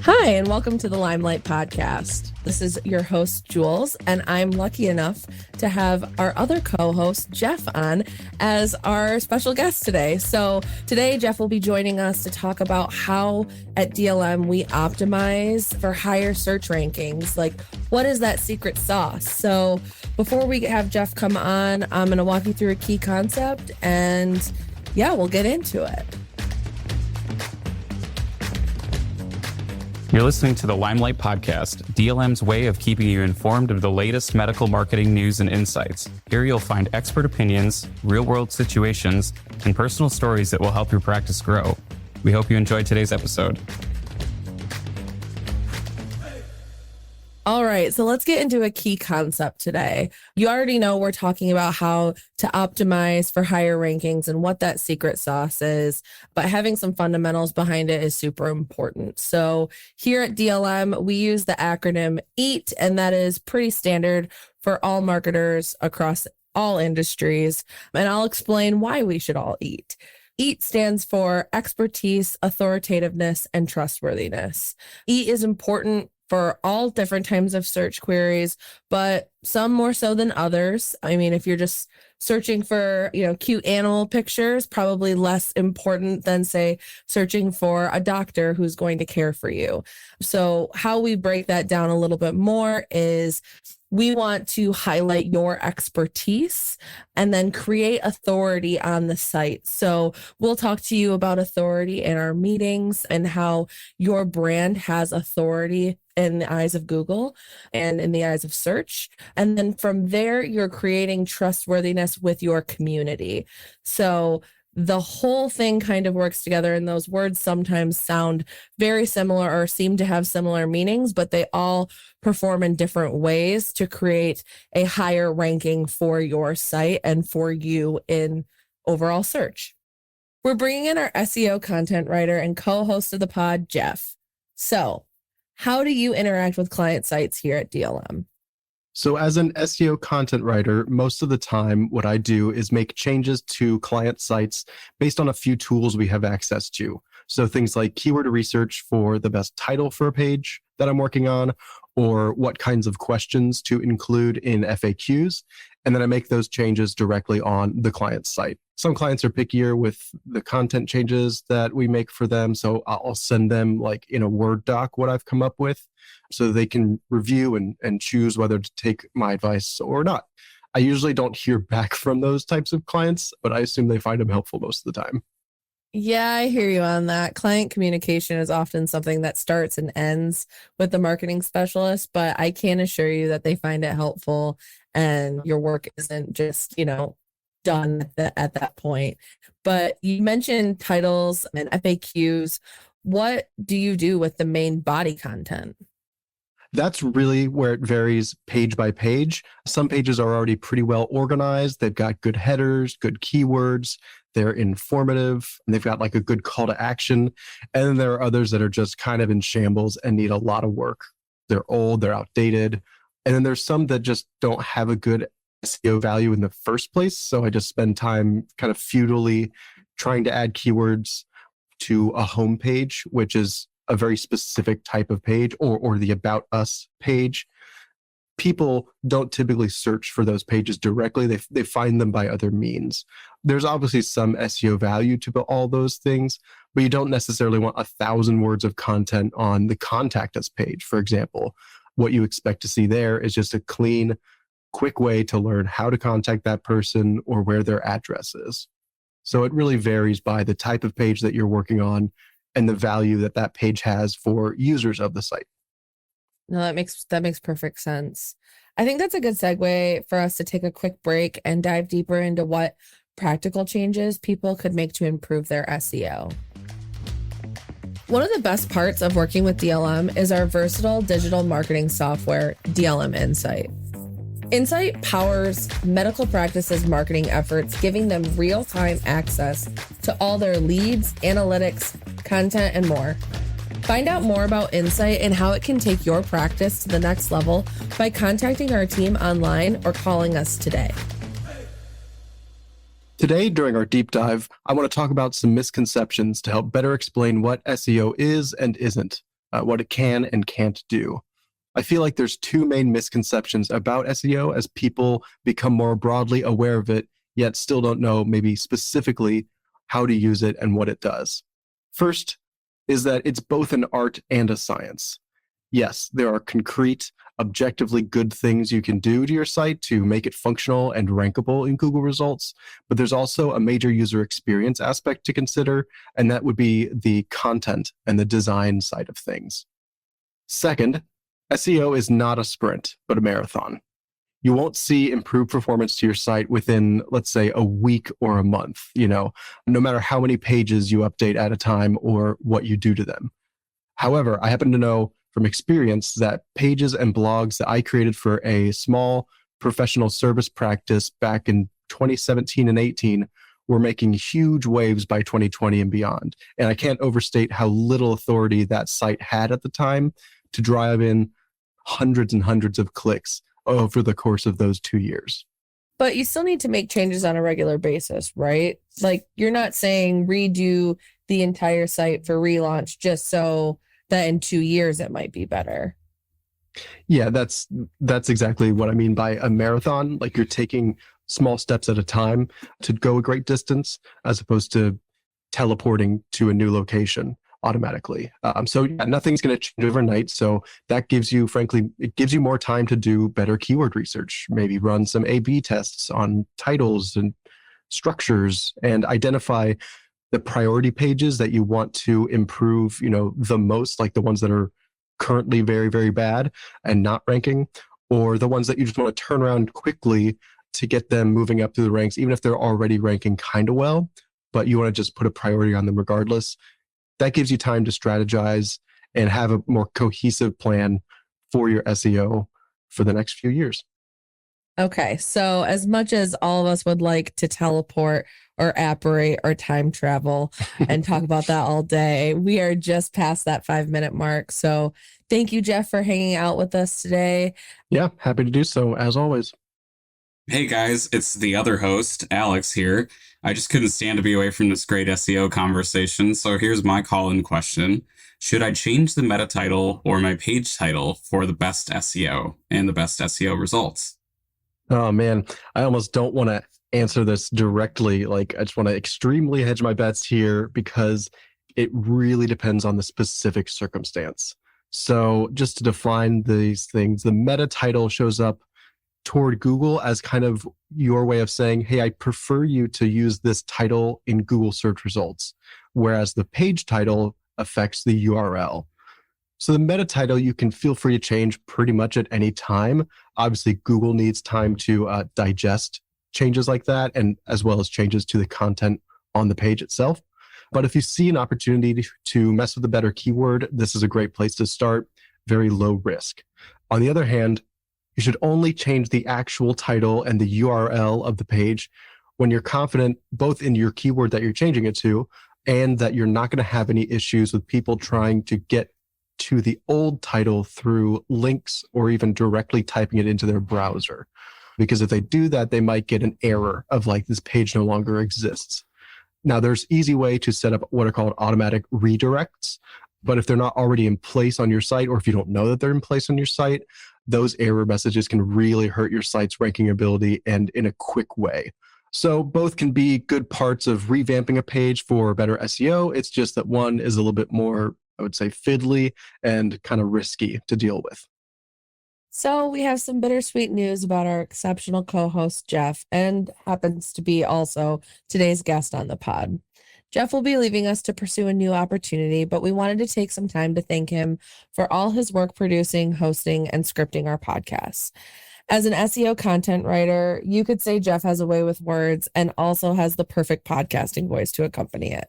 Hi, and welcome to the Limelight Podcast. This is your host, Jules, and I'm lucky enough to have our other co-host, Jeff, on as our special guest today. So today, Jeff will be joining us to talk about how at DLM we optimize for higher search rankings. Like, what is that secret sauce? So before we have Jeff come on, I'm going to walk you through a key concept, and yeah, we'll get into it. You're listening to the Limelight Podcast, DLM's way of keeping you informed of the latest medical marketing news and insights. Here you'll find expert opinions, real-world situations, and personal stories that will help your practice grow. We hope you enjoyed today's episode. All right, so let's get into a key concept today. You already know we're talking about how to optimize for higher rankings and what that secret sauce is, but having some fundamentals behind it is super important. So here at DLM, we use the acronym E.A.T, and that is pretty standard for all marketers across all industries. And I'll explain why we should all eat. E.A.T stands for expertise, authoritativeness, and trustworthiness. E is important for all different types of search queries, but some more so than others. I mean, if you're just searching for, cute animal pictures, probably less important than, say, searching for a doctor who's going to care for you. So how we break that down a little bit more is we want to highlight your expertise and then create authority on the site. So we'll talk to you about authority in our meetings and how your brand has authority in the eyes of Google and in the eyes of search. And then from there, you're creating trustworthiness with your community. So the whole thing kind of works together, and those words sometimes sound very similar or seem to have similar meanings, but they all perform in different ways to create a higher ranking for your site and for you in overall search. We're bringing in our SEO content writer and co-host of the pod, Jeff. So how do you interact with client sites here at DLM? So as an SEO content writer, most of the time, what I do is make changes to client sites based on a few tools we have access to. So things like keyword research for the best title for a page that I'm working on, or what kinds of questions to include in FAQs. And then I make those changes directly on the client's site. Some clients are pickier with the content changes that we make for them. So I'll send them like in a Word doc what I've come up with so they can review and choose whether to take my advice or not. I usually don't hear back from those types of clients, but I assume they find them helpful most of the time. Yeah, I hear you on that. Client communication is often something that starts and ends with the marketing specialist, but I can assure you that they find it helpful and your work isn't just, done at that point. But you mentioned titles and FAQs. What do you do with the main body content? That's really where it varies page by page. Some pages are already pretty well organized. They've got good headers, good keywords. They're informative, and they've got like a good call to action. And then there are others that are just kind of in shambles and need a lot of work. They're old, they're outdated. And then there's some that just don't have a good SEO value in the first place. So I just spend time kind of futilely trying to add keywords to a home page, which is a very specific type of page, or the About Us page. People don't typically search for those pages directly. They find them by other means. There's obviously some SEO value to all those things, but you don't necessarily want 1,000 words of content on the Contact Us page, for example. What you expect to see there is just a clean, quick way to learn how to contact that person or where their address is. So it really varies by the type of page that you're working on and the value that that page has for users of the site. No, that makes perfect sense. I think that's a good segue for us to take a quick break and dive deeper into what practical changes people could make to improve their SEO. One of the best parts of working with DLM is our versatile digital marketing software, DLM Insight. Insight powers medical practices' marketing efforts, giving them real-time access to all their leads, analytics, content, and more. Find out more about Insight and how it can take your practice to the next level by contacting our team online or calling us today. Today, during our deep dive, I want to talk about some misconceptions to help better explain what SEO is and isn't. what it can and can't do. I feel like there's two main misconceptions about SEO as people become more broadly aware of it, yet still don't know maybe specifically how to use it and what it does. First is that it's both an art and a science. Yes, there are concrete, objectively good things you can do to your site to make it functional and rankable in Google results, but there's also a major user experience aspect to consider, and that would be the content and the design side of things. Second, SEO is not a sprint, but a marathon. You won't see improved performance to your site within, let's say, a week or a month, no matter how many pages you update at a time or what you do to them. However, I happen to know from experience that pages and blogs that I created for a small professional service practice back in 2017 and 18 were making huge waves by 2020 and beyond. And I can't overstate how little authority that site had at the time to drive in hundreds and hundreds of clicks over the course of those 2 years. But you still need to make changes on a regular basis, right? Like, you're not saying redo the entire site for relaunch just so that in 2 years it might be better. Yeah, that's exactly what I mean by a marathon. Like, you're taking small steps at a time to go a great distance, as opposed to teleporting to a new location automatically. So yeah, nothing's going to change overnight. So that gives you, frankly, it gives you more time to do better keyword research, maybe run some A/B tests on titles and structures, and identify the priority pages that you want to improve, the most, like the ones that are currently very, very bad and not ranking, or the ones that you just want to turn around quickly to get them moving up through the ranks, even if they're already ranking kind of well, but you want to just put a priority on them regardless. That gives you time to strategize and have a more cohesive plan for your SEO for the next few years. Okay, so as much as all of us would like to teleport or apparate or time travel and talk about that all day, we are just past that 5-minute mark. So thank you, Jeff, for hanging out with us today. Yeah, happy to do so, as always. Hey guys, it's the other host, Alex here. I just couldn't stand to be away from this great SEO conversation, so here's my call-in question. Should I change the meta title or my page title for the best SEO and the best SEO results? Oh man, I almost don't want to answer this directly. Like, I just want to extremely hedge my bets here because it really depends on the specific circumstance. So just to define these things, the meta title shows up toward Google as kind of your way of saying, hey, I prefer you to use this title in Google search results, whereas the page title affects the URL. So the meta title, you can feel free to change pretty much at any time. Obviously, Google needs time to digest changes like that, and as well as changes to the content on the page itself. But if you see an opportunity to mess with a better keyword, this is a great place to start, very low risk. On the other hand, you should only change the actual title and the URL of the page when you're confident both in your keyword that you're changing it to and that you're not going to have any issues with people trying to get to the old title through links or even directly typing it into their browser. Because if they do that, they might get an error of like, this page no longer exists. Now, there's easy way to set up what are called automatic redirects. But if they're not already in place on your site, or if you don't know that they're in place on your site, those error messages can really hurt your site's ranking ability, and in a quick way. So both can be good parts of revamping a page for better SEO. It's just that one is a little bit more, I would say, fiddly and kind of risky to deal with. So we have some bittersweet news about our exceptional co-host, Jeff, and happens to be also today's guest on the pod. Jeff will be leaving us to pursue a new opportunity, but we wanted to take some time to thank him for all his work producing, hosting, and scripting our podcasts. As an SEO content writer, you could say Jeff has a way with words and also has the perfect podcasting voice to accompany it.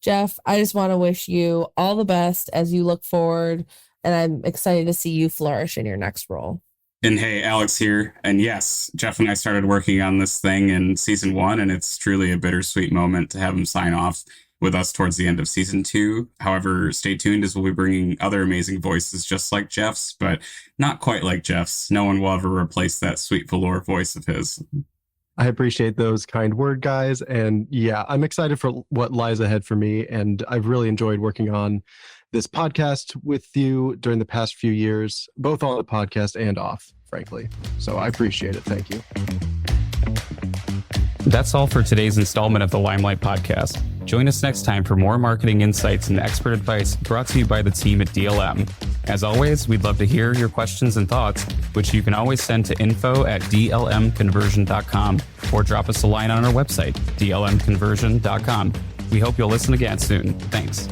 Jeff, I just want to wish you all the best as you look forward, and I'm excited to see you flourish in your next role. And hey, Alex here. And yes, Jeff and I started working on this thing in season 1, and it's truly a bittersweet moment to have him sign off with us towards the end of season 2. However, stay tuned as we'll be bringing other amazing voices just like Jeff's, but not quite like Jeff's. No one will ever replace that sweet velour voice of his. I appreciate those kind word, guys. And yeah, I'm excited for what lies ahead for me. And I've really enjoyed working on this podcast with you during the past few years, both on the podcast and off, frankly. So I appreciate it. Thank you. That's all for today's installment of the Limelight Podcast. Join us next time for more marketing insights and expert advice brought to you by the team at DLM. As always, we'd love to hear your questions and thoughts, which you can always send to info@dlmconversion.com or drop us a line on our website, dlmconversion.com. We hope you'll listen again soon. Thanks.